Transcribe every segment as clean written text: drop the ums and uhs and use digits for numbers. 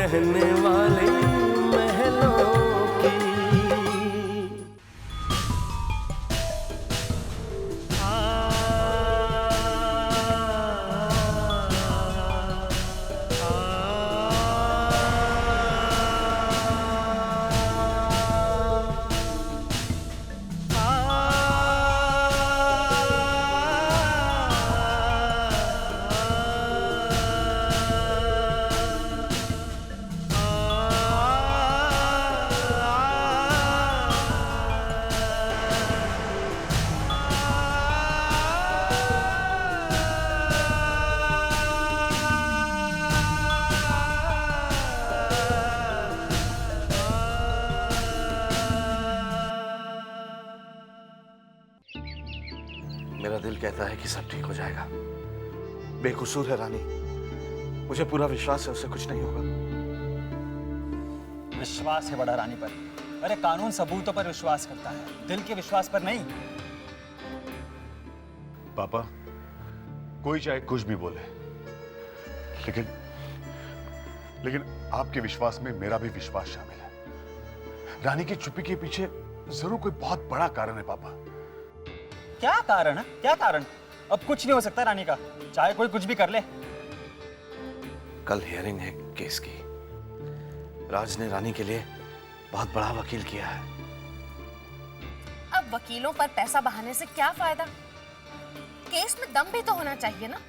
रहने वाले महलों की। मेरा दिल कहता है कि सब ठीक हो जाएगा। बेकसूर है रानी, मुझे पूरा विश्वास है उससे कुछ नहीं होगा। विश्वास है बड़ा रानी पर। अरे कानून सबूतों पर विश्वास करता है, दिल के विश्वास पर नहीं। पापा, कोई चाहे कुछ भी बोले, लेकिन आपके विश्वास में मेरा भी विश्वास शामिल है। रानी की चुप्पी के पीछे जरूर कोई बहुत बड़ा कारण है पापा। क्या कारण है? क्या कारण? अब कुछ नहीं हो सकता रानी का, चाहे कोई कुछ भी कर ले। कल हियरिंग है केस की। राज ने रानी के लिए बहुत बड़ा वकील किया है। अब वकीलों पर पैसा बहाने से क्या फायदा? केस में दम भी तो होना चाहिए ना।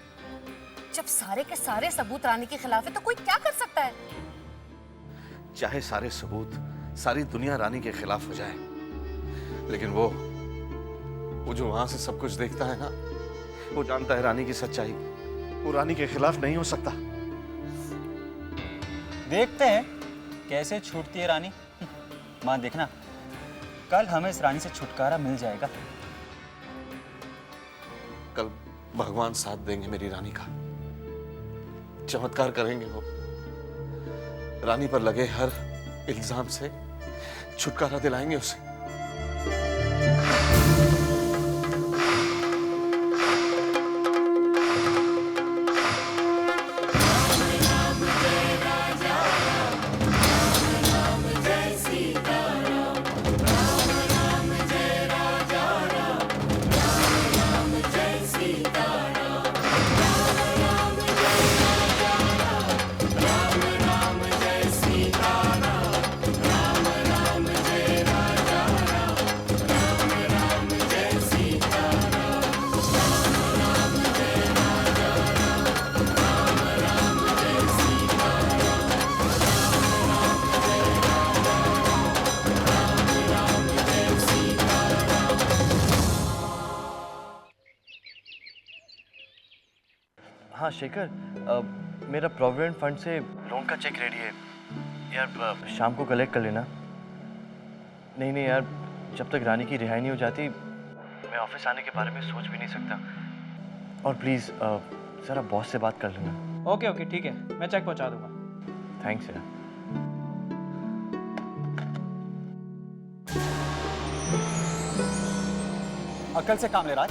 जब सारे के सारे सबूत रानी के खिलाफ है तो कोई क्या कर सकता है? चाहे सारे सबूत, सारी दुनिया रानी के खिलाफ हो जाए, लेकिन वो जो वहां से सब कुछ देखता है ना, वो जानता है रानी की सच्चाई। वो रानी के खिलाफ नहीं हो सकता। देखते हैं कैसे छूटती है रानी। मां देखना, कल हमें इस रानी से छुटकारा मिल जाएगा। कल भगवान साथ देंगे मेरी रानी का। चमत्कार करेंगे वो। रानी पर लगे हर इल्जाम से छुटकारा दिलाएंगे उसे। हाँ शेखर, मेरा प्रोविडेंट फंड से लोन का चेक रेडी है यार, शाम को कलेक्ट कर लेना। नहीं यार, जब तक रानी की रिहाई नहीं हो जाती मैं ऑफिस आने के बारे में सोच भी नहीं सकता। और प्लीज़ ज़रा बॉस से बात कर लेना। ओके ठीक है, मैं चेक पहुंचा दूंगा। थैंक्स यार। अकल से काम ले राज।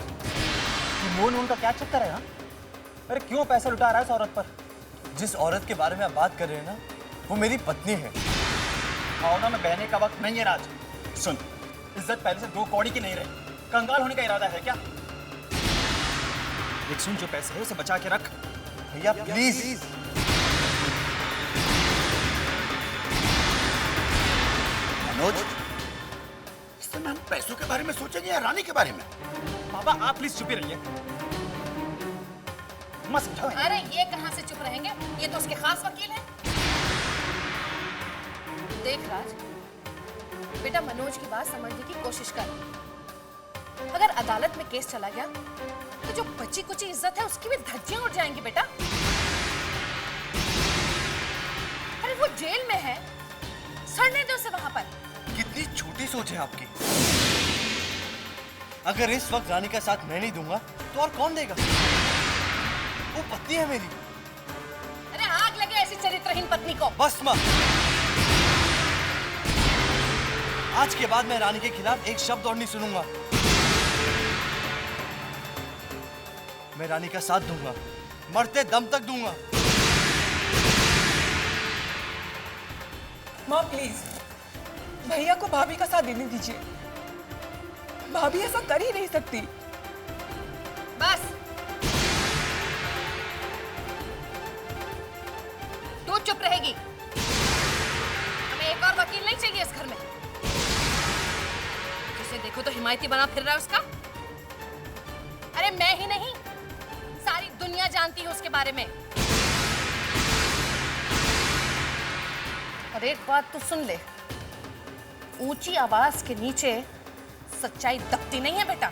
मोन का क्या चक्कर है? हाँ, अरे क्यों पैसा लुटा रहा है इस औरत पर? जिस औरत के बारे में आप बात कर रहे हैं ना, वो मेरी पत्नी है। भावना में बहने का वक्त नहीं है राज। सुन, इज्जत पहले से 2 कौड़ी की नहीं रही। कंगाल होने का इरादा है क्या? एक सुन, जो पैसे है उसे बचा के रख। भैया प्लीज। मनोज, इस समय हम पैसों के बारे में सोचेंगे या रानी के बारे में? बाबा आप प्लीज चुप ही रहिए। मत समझाओ। अरे ये कहां से चुप रहेंगे? ये तो उसके खास वकील हैं। देख राज, बेटा मनोज की बात समझने की कोशिश कर। अगर अदालत में केस चला गया तो जो बची कुची इज्जत है उसकी भी धज्जियां उड़ जाएंगी बेटा। अरे वो जेल में है, सड़ने दो उसे वहां पर। कितनी छोटी सोच है आपकी। अगर इस वक्त रानी का साथ मैं नहीं दूंगा तो और कौन देगा? वो पत्नी है मेरी। अरे आग लगे ऐसी चरित्रहीन पत्नी को। बस मां, आज के बाद मैं रानी के खिलाफ एक शब्द और नहीं सुनूंगा। मैं रानी का साथ दूंगा, मरते दम तक दूंगा। माँ प्लीज भैया को भाभी का साथ देने दीजिए। भाभी ऐसा कर ही नहीं सकती। बस तू चुप रहेगी। हमें एक और वकील नहीं चाहिए इस घर में। जिसे देखो तो हिमायती बना फिर रहा है उसका। अरे मैं ही नहीं, सारी दुनिया जानती है उसके बारे में। और एक बात तो सुन ले, ऊंची आवाज के नीचे सच्चाई दबती नहीं है बेटा।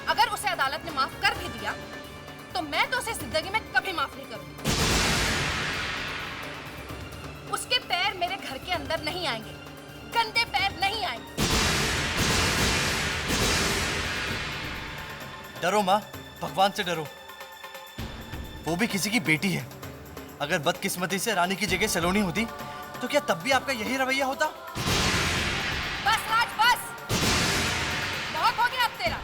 अगर उसे अदालत ने माफ कर भी दिया तो मैं तो उसे जिंदगी में कभी माफ नहीं करूंगी। उसके पैर मेरे घर के अंदर नहीं आएंगे, गंदे पैर नहीं आएंगे। डरो माँ, भगवान से डरो। वो भी किसी की बेटी है। अगर बदकिस्मती से रानी की जगह सलोनी होती तो क्या तब भी आपका यही रवैया होता? बस राज बस, बहुत हो गया अब तेरा।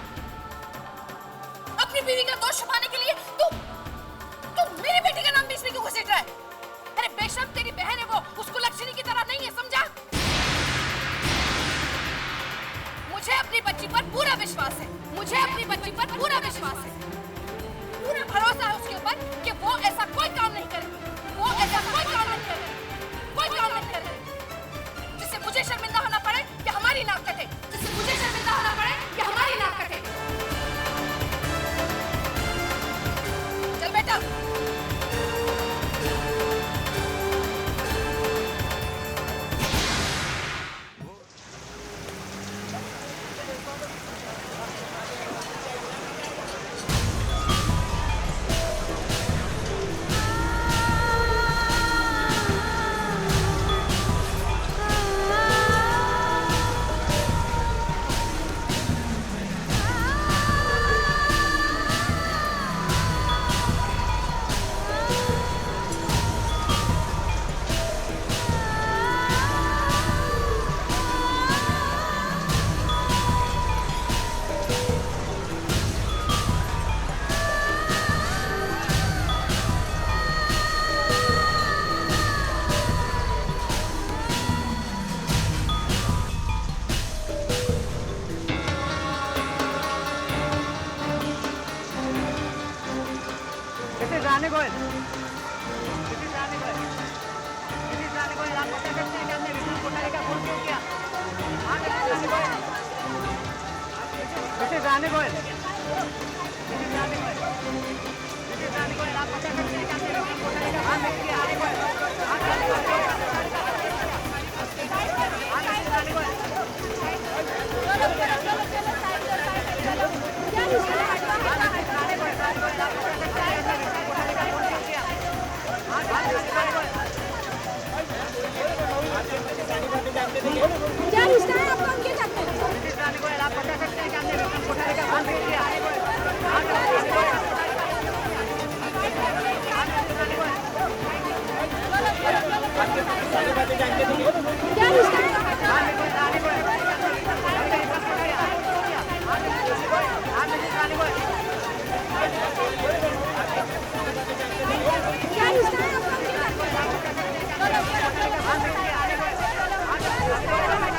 अपनी बीवी का दोष छुपाने के लिए तू मेरी बेटी का नाम बीच में क्यों घसीट रहा है? अरे बेशर्म तेरी बहन है वो, उसको लक्ष्मी की तरह नहीं है, समझा? मुझे अपनी बच्ची पर पूरा विश्वास है, मुझे अपनी बच्ची पर पूरा विश्वास है, पूरा भरोसा है उसके ऊपर कि वो ऐसा कोई काम नहीं करेगी, वो ऐसा कोई काम नहीं करेगी, कोई काम नहीं करेगी जिससे मुझे शर्मिंदा होना पड़े कि हमारी नाक कटे, जिससे मुझे शर्मिंदा होना पड़े कि हमारी नाक कटे। चल बेटा। क्या रिश्ता है आपका उनके साथ में? क्या रिश्ता क्या रिश्ता है आपका उनके साथ में?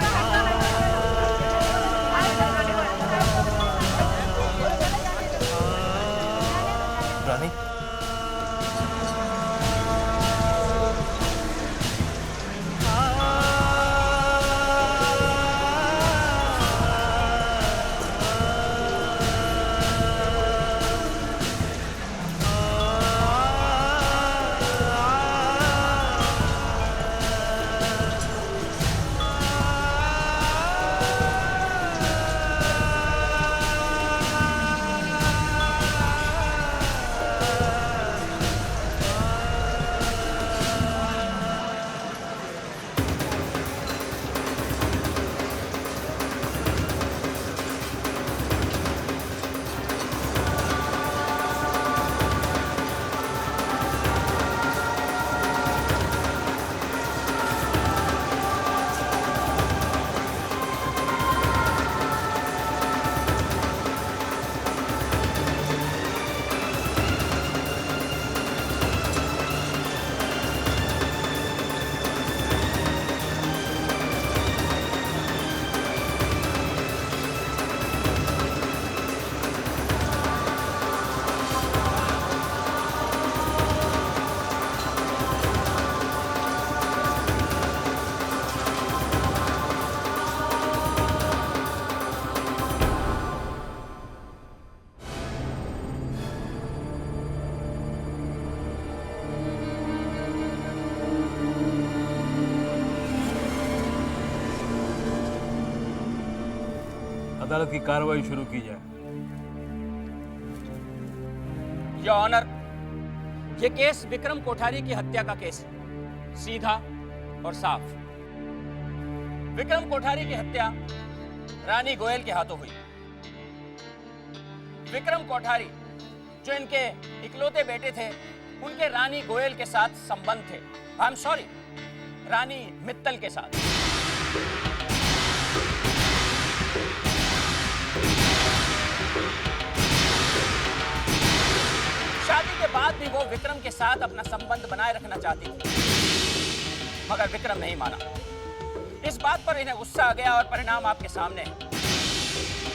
अदालत की कार्रवाई शुरू की जाए। योर ऑनर, ये केस विक्रम कोठारी की हत्या का केस है, सीधा और साफ। विक्रम कोठारी की हत्या रानी गोयल के हाथों हुई। विक्रम कोठारी जो इनके इकलौते बेटे थे, उनके रानी गोयल के साथ संबंध थे। आई एम सॉरी, रानी मित्तल के साथ। शादी के बाद भी वो विक्रम के साथ अपना संबंध बनाए रखना चाहती थी, मगर विक्रम नहीं माना। इस बात पर इन्हें गुस्सा आ गया और परिणाम आपके सामने है।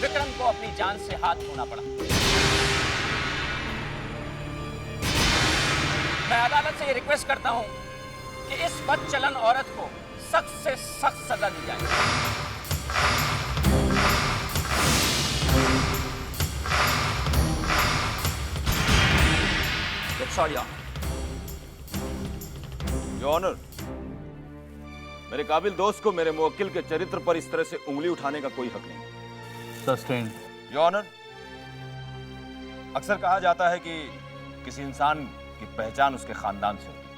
विक्रम को अपनी जान से हाथ धोना पड़ा। मैं अदालत से ये रिक्वेस्ट करता हूं कि इस बदचलन औरत को सख्त से सख्त सजा दी जाए। सॉरी योर ऑनर, मेरे काबिल दोस्त को मेरे मुवक्किल के चरित्र पर इस तरह से उंगली उठाने का कोई हक नहीं। सस्टेन। योर ऑनर, अक्सर कहा जाता है कि किसी इंसान की पहचान उसके खानदान से होती है।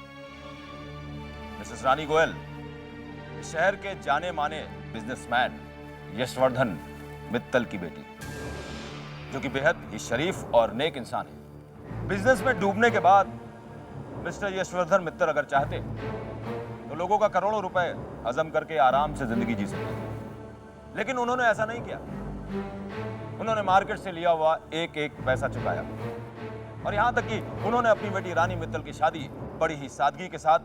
मिसेस रानी गोयल इस शहर के जाने माने बिजनेसमैन यशवर्धन मित्तल की बेटी, जो कि बेहद ही शरीफ और नेक इंसान है। बिजनेस में डूबने के बाद मिस्टर यशवर्धन मित्तल अगर चाहते तो लोगों का करोड़ों रुपए हजम करके आराम से जिंदगी जी सकते थे, लेकिन उन्होंने ऐसा नहीं किया। उन्होंने मार्केट से लिया हुआ एक एक पैसा चुकाया और यहां तक कि उन्होंने अपनी बेटी रानी मित्तल की शादी बड़ी ही सादगी के साथ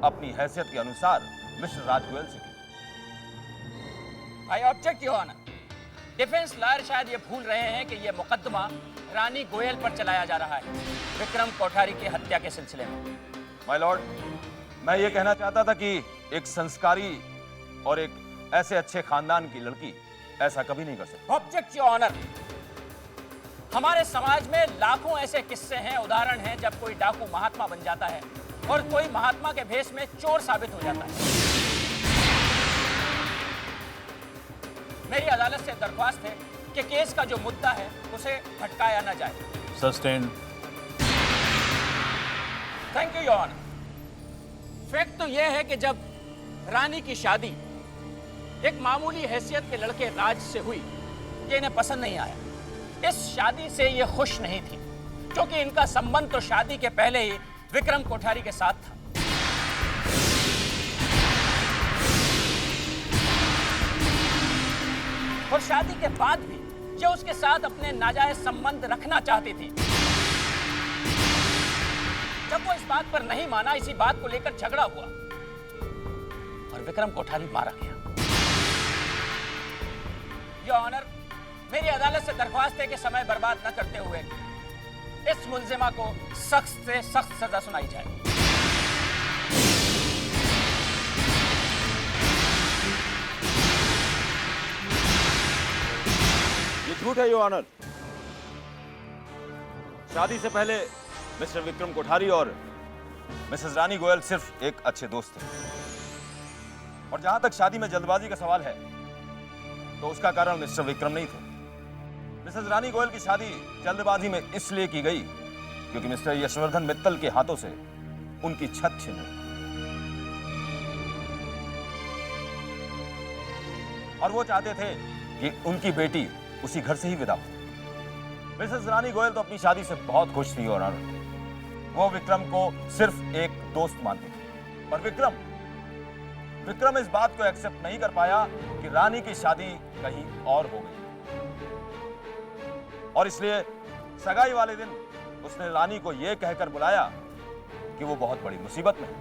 अपनी हैसियत के अनुसार मिस्टर राज गोयल से की। I object your honour. Defence lawyer शायद ये भूल रहे हैं कि ये मुकदमा रानी गोयल पर चलाया जा रहा है, विक्रम कोठारी की हत्या के सिलसिले में। माय लॉर्ड, मैं ये कहना चाहता था कि एक संस्कारी और एक ऐसे अच्छे खानदान की लड़की ऐसा कभी नहीं कर सकती। Object your honour. हमारे समाज में लाखों ऐसे किस्से हैं, उदाहरण हैं, जब कोई डाकू महात्मा बन जाता है और कोई महात्मा के भेष में चोर साबित हो जाता है। मेरी अदालत से दरख्वास्त है कि केस का जो मुद्दा है उसे भटकाया ना जाए। Sustain. Thank you your honour. Fact तो यह है कि जब रानी की शादी एक मामूली हैसियत के लड़के राज से हुई, ये इन्हें पसंद नहीं आया। इस शादी से ये खुश नहीं थी, क्योंकि इनका संबंध तो शादी के पहले ही विक्रम कोठारी के साथ था। और शादी के बाद भी ये उसके साथ अपने नाजायज संबंध रखना चाहती थी। जब वो इस बात पर नहीं माना, इसी बात को लेकर झगड़ा हुआ और विक्रम कोठारी मारा गया। योर ऑनर, मेरी अदालत से दरख्वास्त है कि समय बर्बाद न करते हुए इस मुल्जिमा को सख्त से सख्त सजा सुनाई जाए। ये झूठ है योर ऑनर। शादी से पहले मिस्टर विक्रम कोठारी और मिसेस रानी गोयल सिर्फ एक अच्छे दोस्त थे, और जहां तक शादी में जल्दबाजी का सवाल है तो उसका कारण मिस्टर विक्रम नहीं थे। मिसेस रानी गोयल की शादी जल्दबाजी में इसलिए की गई क्योंकि मिस्टर यशवर्धन मित्तल के हाथों से उनकी छत छिन गई और वो चाहते थे कि उनकी बेटी उसी घर से ही विदा हो। मिसेस रानी गोयल तो अपनी शादी से बहुत खुश थी और वो विक्रम को सिर्फ एक दोस्त मानती थी, पर विक्रम इस बात को एक्सेप्ट नहीं कर पाया कि रानी की शादी कहीं और हो गई, और इसलिए सगाई वाले दिन उसने रानी को यह कहकर बुलाया कि वो बहुत बड़ी मुसीबत में है।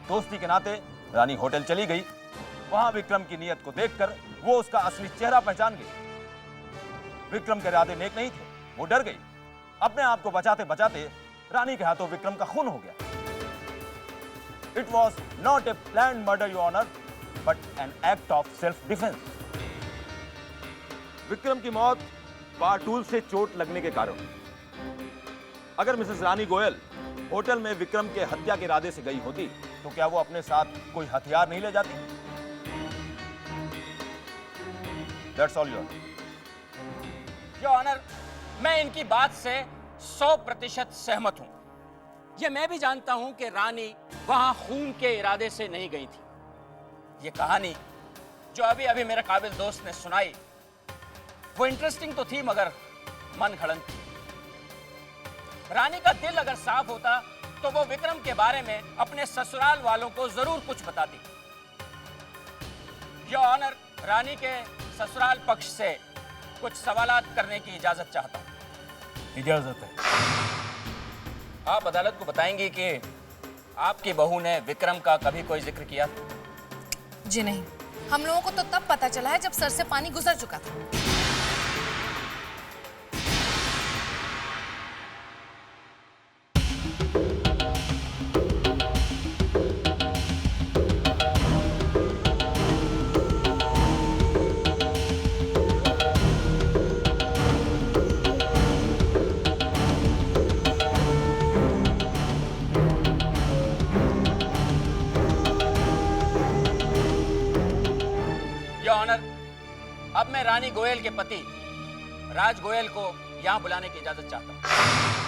दोस्ती के नाते रानी होटल चली गई। वहां विक्रम की नीयत को देखकर वो उसका असली चेहरा पहचान गई। विक्रम के इरादे नेक नहीं थे, वो डर गई। अपने आप को बचाते बचाते रानी के हाथों विक्रम का खून हो गया। It was not a planned murder, Your Honor, but an act of self-defense. Vikram की मौत कारतूस से चोट लगने के कारण। अगर मिसेस रानी गोयल होटल में विक्रम के हत्या के इरादे से गई होती तो क्या वो अपने साथ कोई हथियार नहीं ले जाती? That's all your. Your honour, मैं इनकी बात से 100% सहमत हूं। ये मैं भी जानता हूं कि रानी वहां खून के इरादे से नहीं गई थी। ये कहानी जो अभी अभी मेरे काबिल दोस्त ने सुनाई, वो इंटरेस्टिंग तो थी मगर मन घड़ंत थी। रानी का दिल अगर साफ होता तो वो विक्रम के बारे में अपने ससुराल वालों को जरूर कुछ बताती। योर ऑनर, रानी के ससुराल पक्ष से कुछ सवालात करने की इजाजत चाहता हूं। इजाजत है। आप अदालत को बताएंगे कि आपकी बहू ने विक्रम का कभी कोई जिक्र किया? जी नहीं, हम लोगों को तो तब पता चला है जब सर से पानी गुजर चुका था। अब मैं रानी गोयल के पति राज गोयल को यहां बुलाने की इजाजत चाहता हूं।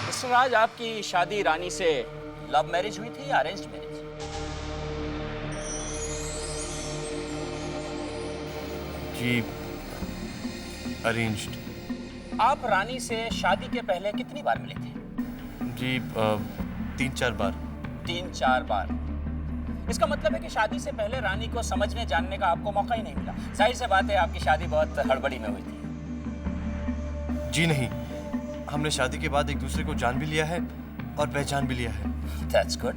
मिस्टर राज, आपकी शादी रानी से लव मैरिज हुई थी या अरेंज्ड मैरिज? जी, अरेंज्ड। आप रानी से शादी के पहले कितनी बार मिले थे? जी 3-4 बार। 3-4 बार। इसका मतलब है कि शादी से पहले रानी को समझने जानने का आपको मौका ही नहीं मिला। जाहिर सी बात है, आपकी शादी बहुत हड़बड़ी में हुई थी। जी नहीं, हमने शादी के बाद एक दूसरे को जान भी लिया है और पहचान भी लिया है। That's good।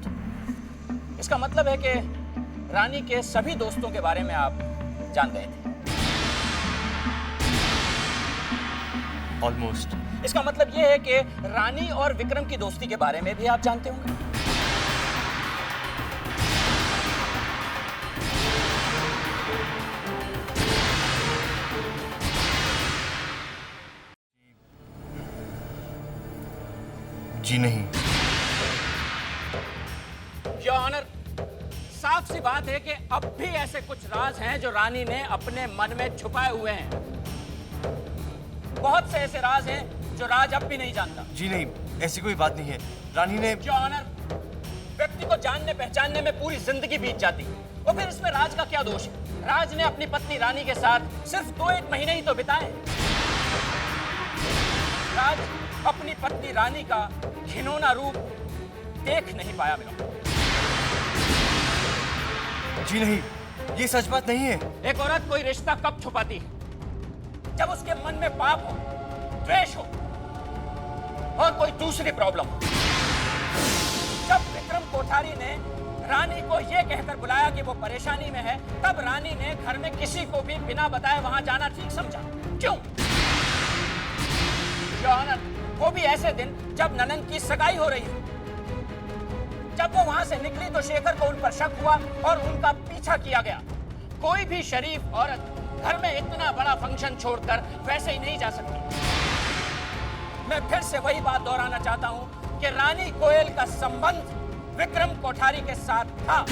इसका मतलब है कि रानी के सभी दोस्तों के बारे में आप जान गए थे। ऑलमोस्ट। इसका मतलब यह है कि रानी और विक्रम की दोस्ती के बारे में भी आप जानते होंगे। जी नहीं। योर ऑनर, साफ सी बात है कि अब भी ऐसे कुछ राज हैं जो रानी ने अपने मन में छुपाए हुए हैं। बहुत से ऐसे राज हैं जो राज अब भी नहीं जानता। जी नहीं, ऐसी कोई बात नहीं है। रानी ने योर ऑनर, व्यक्ति को जानने पहचानने में पूरी जिंदगी बीत जाती, और फिर इसमें राज का क्या दोष है? राज ने अपनी पत्नी रानी के साथ सिर्फ 2-1 महीने ही तो बिताए। राज अपनी पत्नी रानी का घिनौना रूप देख नहीं पाया। मिलो। जी नहीं, ये सच बात नहीं है। एक औरत कोई रिश्ता कब छुपाती है? जब उसके मन में पाप हो, द्वेष हो और कोई दूसरी प्रॉब्लम हो। जब विक्रम कोठारी ने रानी को यह कहकर बुलाया कि वो परेशानी में है, तब रानी ने घर में किसी को भी बिना बताए वहां जाना ठीक समझा। क्यों? योर ऑनर, वो भी ऐसे दिन जब ननन की सगाई हो रही हो। जब वो वहां से निकली तो शेखर को उन पर शक हुआ और उनका पीछा किया गया। कोई भी शरीफ औरत घर में इतना बड़ा फंक्शन छोड़कर वैसे ही नहीं जा सकती। मैं फिर से वही बात दोहराना चाहता हूं कि रानी गोयल का संबंध विक्रम कोठारी के साथ था।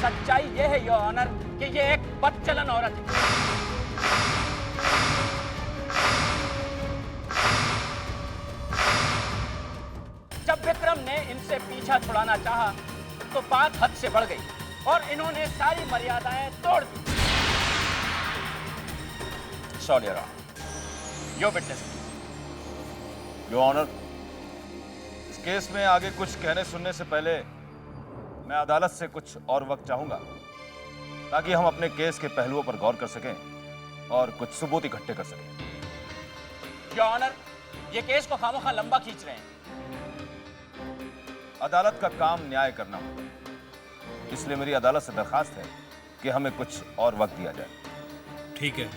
सच्चाई यह है योर ऑनर कि यह एक बदचलन औरत है। जब विक्रम ने इनसे पीछा छुड़ाना चाहा तो बात हद से बढ़ गई और इन्होंने सारी मर्यादाएं तोड़ दी। Sorry your honour, your witness. Your honour, इस केस में आगे कुछ कहने सुनने से पहले मैं अदालत से कुछ और वक्त चाहूंगा ताकि हम अपने केस के पहलुओं पर गौर कर सकें और कुछ सबूत इकट्ठे कर सकें। योर ऑनर, ये केस को खामोखा लंबा खींच रहे हैं। अदालत का काम न्याय करना होगा, इसलिए मेरी अदालत से दरखास्त है कि हमें कुछ और वक्त दिया जाए। ठीक है,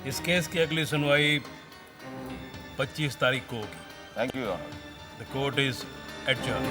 इस केस की अगली सुनवाई 25 तारीख को होगी। Thank you your honour. The court is adjourn.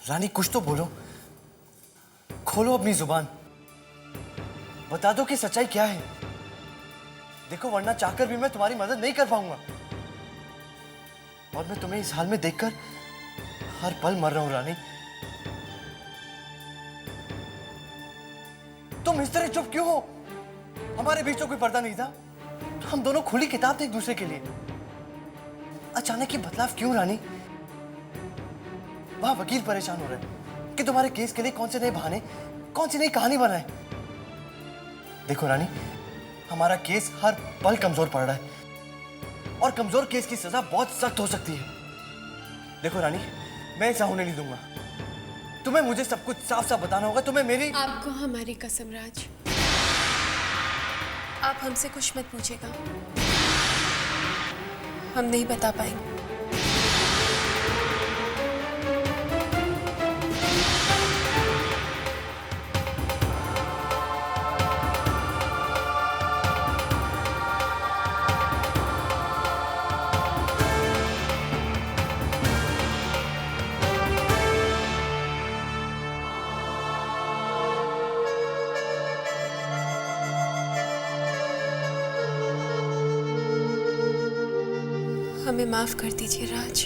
Rani कुछ तो बोलो, खोलो अपनी जुबान, बता दो कि सच्चाई क्या है। देखो वरना चाहकर भी मैं तुम्हारी मदद नहीं कर पाऊंगा, और मैं तुम्हें इस हाल में देखकर हर पल मर रहा हूं रानी। तुम इस तरह चुप क्यों हो? हमारे बीच तो कोई पर्दा नहीं था, तो हम दोनों खुली किताब थे एक दूसरे के लिए। अचानक ये बदलाव क्यों रानी? वहां वकील परेशान हो रहे हैं कि तुम्हारे केस के लिए कौन से नए बहाने, कौन सी नई कहानी बनाए। देखो रानी, हमारा केस हर पल कमजोर पड़ रहा है, और कमजोर केस की सजा बहुत सख्त हो सकती है। देखो रानी, मैं ऐसा होने नहीं दूंगा। तुम्हें मुझे सब कुछ साफ साफ बताना होगा। तुम्हें मेरी, आपको हमारी कसम राज, आप हमसे कुछ मत पूछेगा, हम नहीं बता पाएंगे। हमें माफ कर दीजिए राज।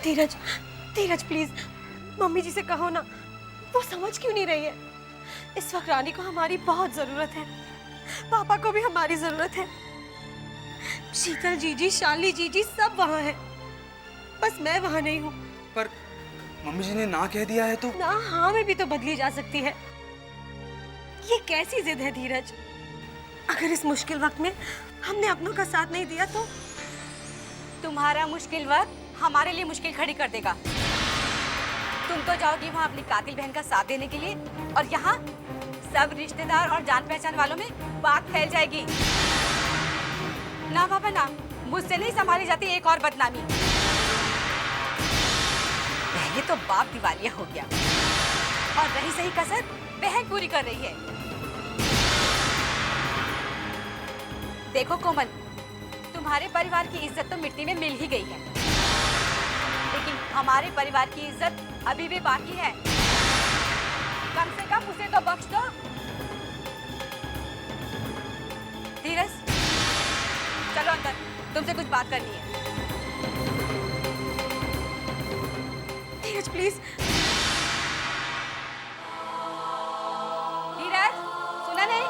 धीरज, धीरज प्लीज, मम्मी जी से कहो ना, वो समझ क्यों नहीं रही है? इस वक्त रानी को हमारी बहुत जरूरत है, पापा को भी हमारी जरूरत है। शीतल जीजी, शाली जीजी सब वहाँ हैं, बस मैं वहाँ नहीं हूँ। पर मम्मी जी ने ना कह दिया है तो? ना हाँ में भी तो बदली जा सकती है। ये कैसी जिद है धीरज? अगर इस मुश्किल वक्त में हमने अपनों का साथ नहीं दिया तो? तुम्हारा मुश्किल वक्त हमारे लिए मुश्किल खड़ी कर देगा। तुम तो जाओगी वहाँ अपनी कातिल बहन का साथ देने के लिए, और यहाँ सब रिश्तेदार और जान पहचान वालों में बात फैल जाएगी। ना पापा ना, मुझसे नहीं संभाली जाती एक और बदनामी। पहले तो बाप दिवालिया हो गया, और रही सही कसर बहन पूरी कर रही है। देखो कोमल, तुम्हारे परिवार की इज्जत तो मिट्टी में मिल ही गई है, लेकिन हमारे परिवार की इज्जत अभी भी बाकी है। कम से कम उसे तो बख्श दो। धीरज, चलो अंदर, तुमसे कुछ बात करनी है। धीरज प्लीज। धीरज, सुना नहीं?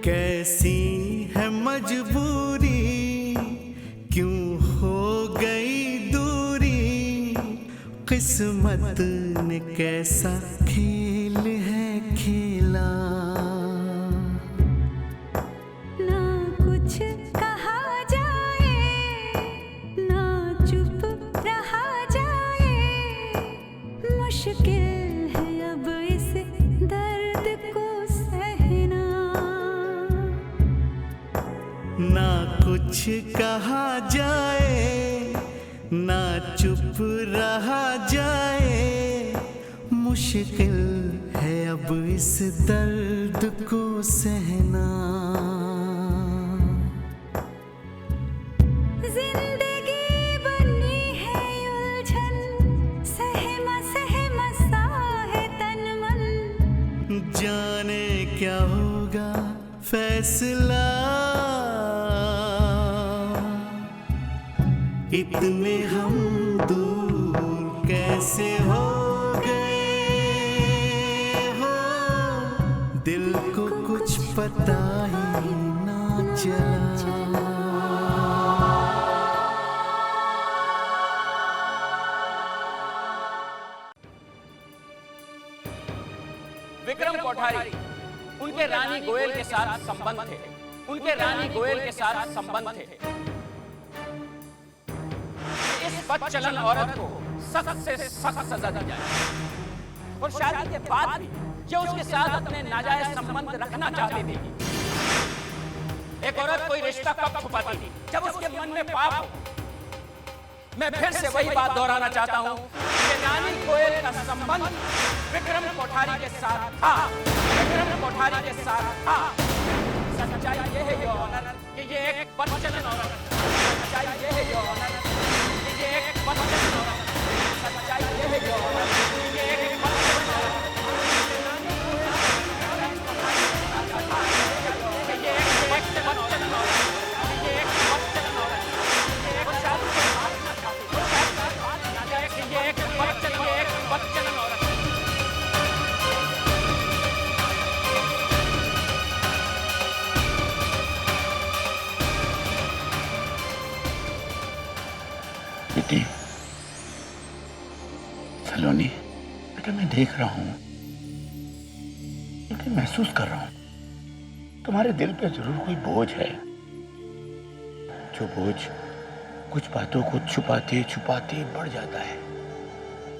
कैसी है मजबूरी, क्यों हो गई दूरी, किस्मत ने कैसा खेल है खेला। ना कुछ कहा जाए, ना चुप रहा जाए, मुश्किल है अब इस दर्द को सहना। ना कुछ कहा जाए, ना चुप रहा जाए, मुश्किल है अब इस दर्द को सहना। जिंदगी बनी है उलझन, सहमा सहमा सा है तन मन। जाने क्या होगा फैसला, इतने हम दूर कैसे हो गए हो, दिल को कुछ पता ही चला। विक्रम कोठारी, उनके रानी गोयल के साथ संबंध थे, उनके रानी गोयल के साथ संबंध थे। इस बदचलन औरत को सख्त से सख्त सजा दी जाए और शादी के बाद भी जो उसके साथ अपने नाजायज संबंध रखना चाहती थी। एक औरत कोई रिश्ता कब छुपाती थी? जब उसके मन में पाप हो। मैं फिर से वही बात दोहराना चाहता हूँ कि रानी गोयल का संबंध विक्रम कोठारी के साथ था, विक्रम कोठारी के साथ था। सच्चाई ये है योर ऑनर कि ये एक बदचलन औरत है। सच्चाई ये है योर ऑनर कि ये एक बदचलन औरत है। सच्चाई ये है योर ऑनर कि ये एक बदचलन औरत है। बेटी, सलोनी, बेटा मैं देख रहा हूं, लेकिन महसूस कर रहा हूं तुम्हारे दिल पे जरूर कोई बोझ है, जो बोझ कुछ बातों को छुपाते छुपाते बढ़ जाता है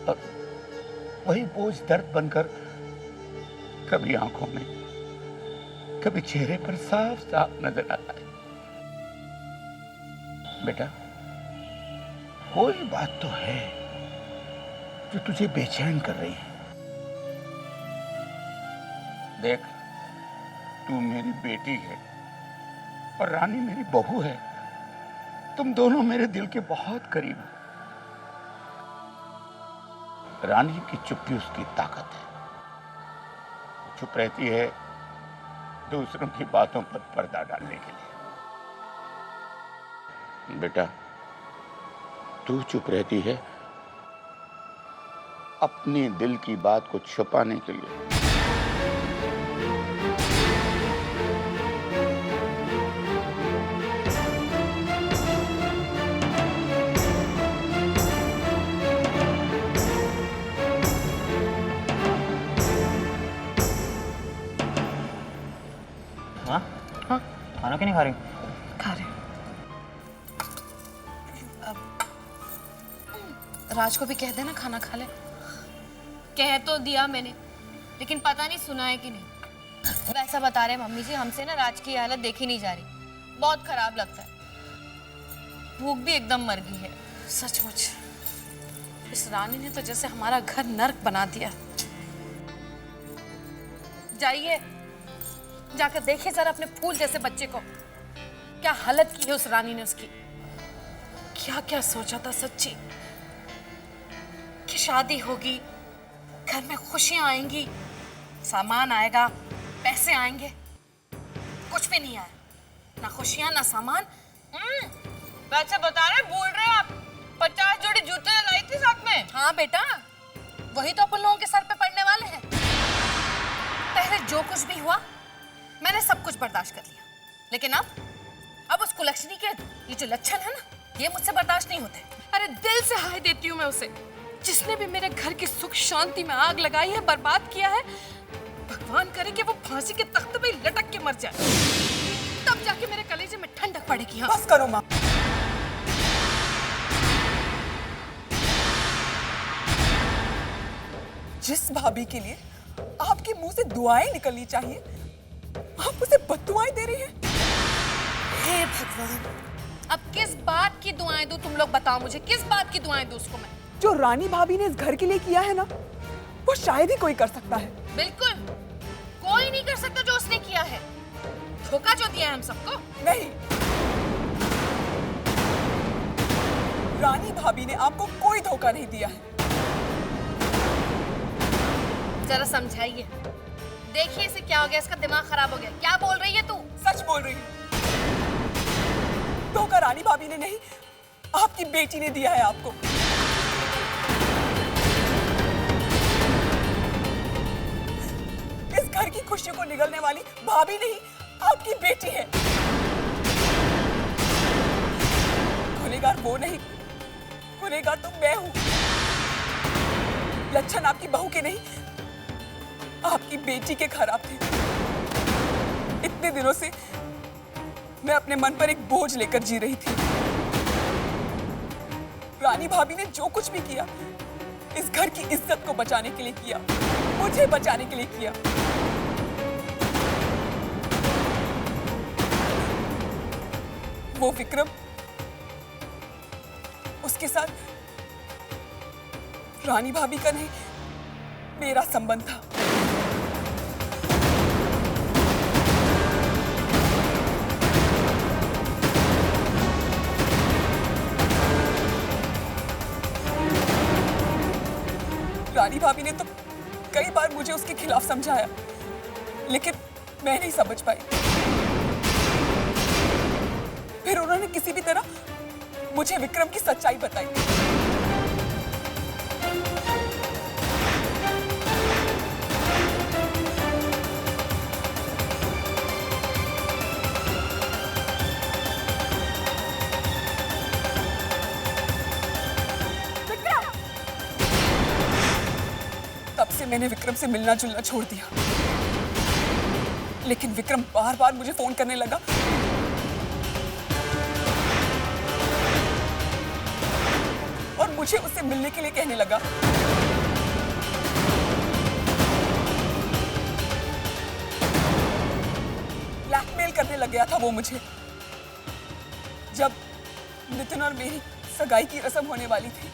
और वही बोझ दर्द बनकर कभी आंखों में, कभी चेहरे पर साफ साफ नजर आता है। बेटा, कोई बात तो है जो तुझे बेचैन कर रही है। देख, तू मेरी बेटी है और रानी मेरी बहू है। तुम दोनों मेरे दिल के बहुत करीब हो। रानी की चुप्पी उसकी ताकत है। चुप रहती है दूसरों की बातों पर पर्दा डालने के लिए। बेटा, तू चुप रहती है अपने दिल की बात को छुपाने के लिए। हाँ? हाँ? खाना क्यों नहीं खा रही? खा रहे। राज को भी कह देना खाना खा ले। कह तो दिया मैंने, लेकिन पता नहीं सुना है कि नहीं। वैसा बता रहे मम्मी जी, हमसे ना राज की हालत देखी नहीं जा रही, बहुत खराब लगता है। भूख भी एकदम मर गई है। सचमुच इस रानी ने तो जैसे हमारा घर नर्क बना दिया। जाइए, जाकर देखिए जरा अपने फूल जैसे बच्चे को, क्या हालत की है उस रानी ने उसकी। क्या क्या सोचा था सच्ची, कि शादी होगी, घर में खुशियां आएंगी, सामान आएगा, पैसे आएंगे। कुछ भी नहीं आया, ना खुशियां ना सामान। वैसे बता रहे, भूल रहे आप 50 जोड़ी जूते लाई थी साथ में। हाँ बेटा, वही तो अपन लोगों के सर पे पड़ने वाले हैं। पहले जो कुछ भी हुआ मैंने सब कुछ बर्दाश्त कर लिया, लेकिन अब उस कुलक्षणी के ये जो लक्षण है ना, ये मुझसे बर्दाश्त नहीं होते। अरे दिल से हाय देती हूँ मैं उसे, जिसने भी मेरे घर की सुख शांति में आग लगाई है, बर्बाद किया है। भगवान करे कि वो फांसी के तख्ते पे लटक के मर जाए, तब जाके मेरे कलेजे में ठंडक पड़ेगी। हाँ बस करो माँ। जिस भाभी के लिए आपके मुंह से दुआएं निकलनी चाहिए, आप उसे बद्दुआएं दे रही हैं। हे भगवान, अब किस बात की दुआएं दूं? तुम लोग बताओ मुझे, किस बात की दुआएं दूं उसको मैं? जो रानी भाभी ने इस घर के लिए किया है ना, वो शायद ही कोई कर सकता है। बिल्कुल कोई नहीं कर सकता जो उसने किया है। धोखा जो दिया है हम सबको। नहीं, रानी भाभी ने आपको कोई धोखा नहीं दिया है। जरा समझाइए, देखिए इसे क्या हो गया, इसका दिमाग खराब हो गया। क्या बोल रही है तू? सच बोल रही हूँ। धोखा रानी भाभी ने नहीं, आपकी बेटी ने दिया है आपको। इस घर की खुशियों को निगलने वाली भाभी नहीं, आपकी बेटी है। गुनहगार वो नहीं, गुनहगार तो मैं हूं। लक्षण आपकी बहू के नहीं, आपकी बेटी के खराब थे। इतने दिनों से मैं अपने मन पर एक बोझ लेकर जी रही थी। रानी भाभी ने जो कुछ भी किया इस घर की इज्जत को बचाने के लिए किया, मुझे बचाने के लिए किया। वो विक्रम, उसके साथ रानी भाभी का नहीं, मेरा संबंध था। रानी भाभी ने तो कई बार मुझे उसके खिलाफ समझाया, लेकिन मैं नहीं समझ पाई। फिर उन्होंने किसी भी तरह मुझे विक्रम की सच्चाई बताई। विक्रम! तब से मैंने विक्रम से मिलना जुलना छोड़ दिया, लेकिन विक्रम बार बार मुझे फोन करने लगा। और मुझे उससे मिलने के लिए कहने लगा। ब्लैकमेल करने लग गया था वो मुझे। जब नितिन और मेरी सगाई की रस्म होने वाली थी,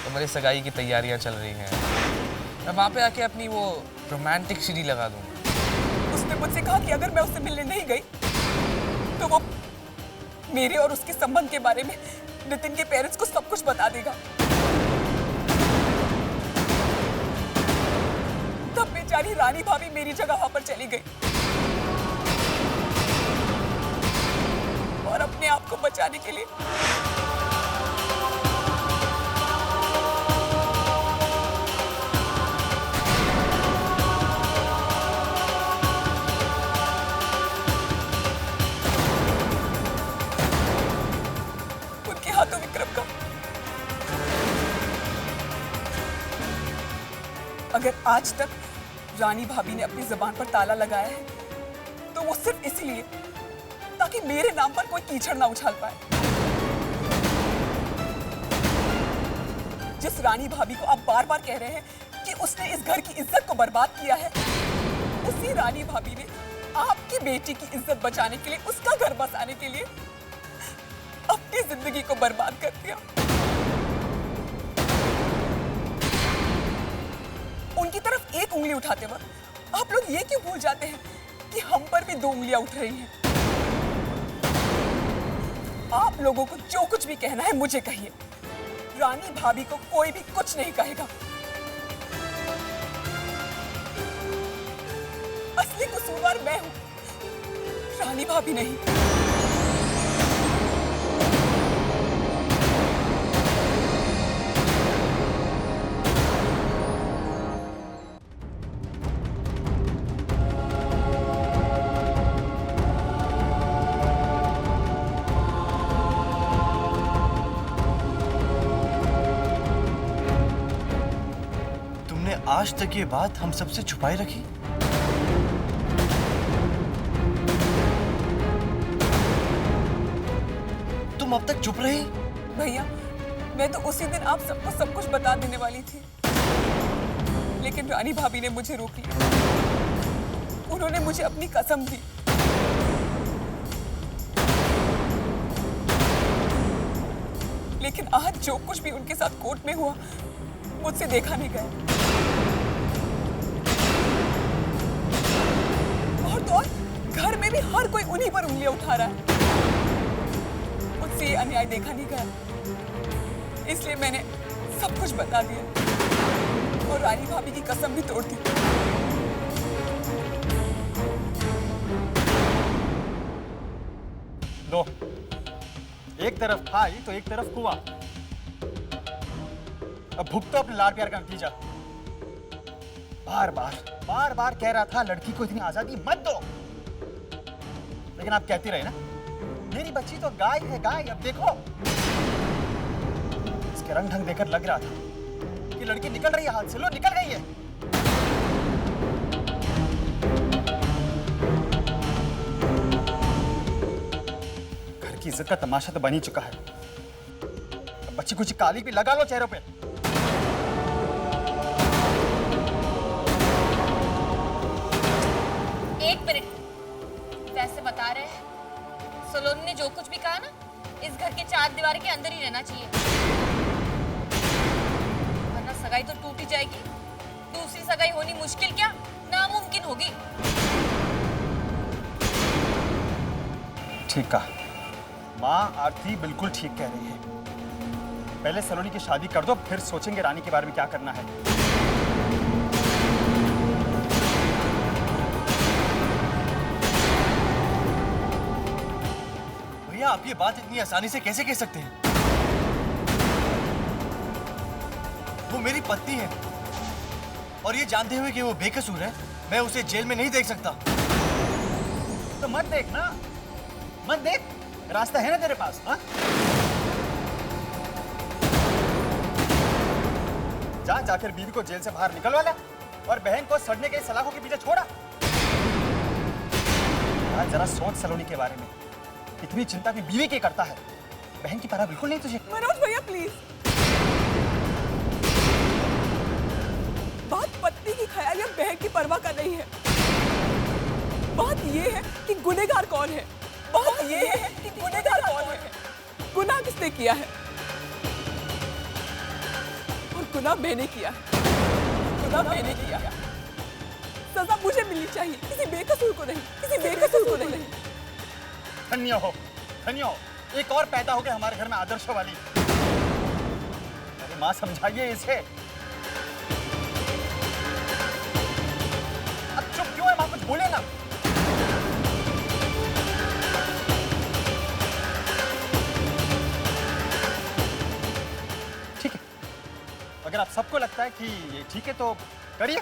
तो मेरी सगाई की तैयारियां चल रही हैं, मैं वहां पे आके अपनी वो रोमांटिक सीडी लगा दूंगा। उसने मुझसे कहा कि अगर मैं उससे मिलने नहीं गई तो वो मेरे और उसके संबंध के बारे में नितिन के पेरेंट्स को सब कुछ बता देगा। तब बेचारी रानी भाभी मेरी जगह वहां पर चली गई और अपने आप को बचाने के लिए उनके हाथों विक्रम का। अगर आज तक रानी भाभी ने अपनी जुबान पर ताला लगाया है तो वो सिर्फ इसलिए ताकि मेरे नाम पर कोई कीचड़ ना उछाल पाए। जिस रानी भाभी को आप बार बार कह रहे हैं कि उसने इस घर की इज्जत को बर्बाद किया है, उसी रानी भाभी ने आपकी बेटी की इज्जत बचाने के लिए, उसका घर बसाने के लिए अपनी जिंदगी को बर्बाद कर दिया। उनकी तरफ एक उंगली उठाते वक्त आप लोग ये क्यों भूल जाते हैं कि हम पर भी दो उंगलियां उठ रही हैं? आप लोगों को जो कुछ भी कहना है मुझे कहिए, रानी भाभी को कोई भी कुछ नहीं कहेगा। असली कसूरवार मैं हूं, रानी भाभी नहीं। आज तक ये बात हम सबसे छुपाए रखी। तुम अब तक चुप रही। भैया, मैं तो उसी दिन आप सबको सब कुछ बता देने वाली थी, लेकिन रानी भाभी ने मुझे रोक लिया। उन्होंने मुझे अपनी कसम दी। लेकिन आज जो कुछ भी उनके साथ कोर्ट में हुआ, मुझसे देखा नहीं गया। और तो और घर में भी हर कोई उन्हीं पर उंगलियां उठा रहा है। मुझसे ये अन्याय देखा नहीं गया, इसलिए मैंने सब कुछ बता दिया और रानी भाभी की कसम भी तोड़ दी। दो, एक तरफ खाई तो एक तरफ कुआं। अब भुगतो अपने लाड प्यार का नतीजा। बार बार कह रहा था लड़की को इतनी आजादी मत दो, लेकिन आप कहती रहे ना, मेरी बच्ची तो गाय है गाय। अब देखो उसके रंग ढंग देखकर लग रहा था कि लड़की निकल रही है हाथ से। लो निकल गई है। घर की इज्जत का तमाशा तो बन ही चुका है, अब बच्ची कुछ काली भी लगा लो चेहरों पे। एक मिनट, वैसे बता रहे हैं सलोनी ने जो कुछ भी कहा ना, इस घर के चार दीवार के अंदर ही रहना चाहिए, वरना सगाई तो टूट ही जाएगी। दूसरी सगाई होनी मुश्किल क्या नामुमकिन होगी। ठीक कहा माँ, आरती बिल्कुल ठीक कह रही है। पहले सलोनी की शादी कर दो, फिर सोचेंगे रानी के बारे में क्या करना है। भैया आप ये बात इतनी आसानी से कैसे कह सकते हैं? वो मेरी पत्नी है और ये जानते हुए कि वो बेकसूर है, मैं उसे जेल में नहीं देख सकता। तो मत देख ना, मत देख, रास्ता है ना तेरे पास। हाँ जा, जाकर बीवी को जेल से बाहर निकलवा ला और बहन को सड़ने के सलाखों के पीछे छोड़ा। जरा सोच सलोनी के बारे में, इतनी चिंता भी बीवी की करता है, बहन की परवाह बिल्कुल नहीं तुझे। मनोज भैया प्लीज, बात पत्नी की ख्याल या बहन की परवाह कर रही है। बात ये है कि गुनहगार कौन है। बात ये है कि गुनहगार कौन है। गुनाह किसने किया है? और गुनाह मैंने किया है। गुनाह मैंने किया है। सजा मुझे मिलनी चाहिए, किसी बेकसूर को नहीं, किसी बेकसूर को नहीं। धन्य हो, धन्य हो, एक और पैदा हो गए हमारे घर में आदर्शों वाली। अरे माँ समझाइए इसे। अब चुप क्यों है माँ, कुछ बोले ना। ठीक है, अगर आप सबको लगता है कि ये ठीक है तो करिए,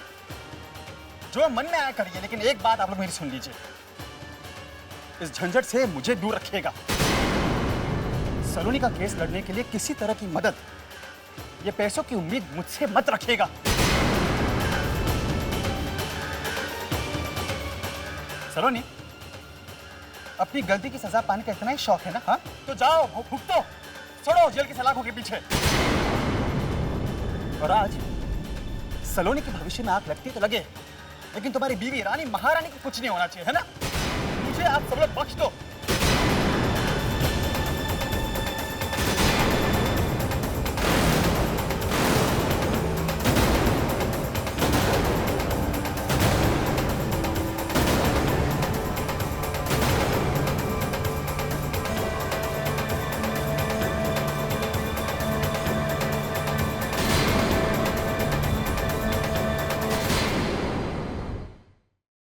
जो मन में आया करिए, लेकिन एक बात आप लोग मेरी सुन लीजिए, इस झंझट से मुझे दूर रखिएगा। सलोनी का केस लड़ने के लिए किसी तरह की मदद, ये पैसों की उम्मीद मुझसे मत रखिएगा। सलोनी, अपनी गलती की सजा पाने का इतना ही शौक है ना? हाँ तो जाओ भुगतो, सड़ो जेल की सलाखों के पीछे। और आज सलोनी के भविष्य में आग लगती तो लगे, लेकिन तुम्हारी बीवी रानी महारानी को कुछ नहीं होना चाहिए, है ना? मुझे आप सब लोग बख्श दो।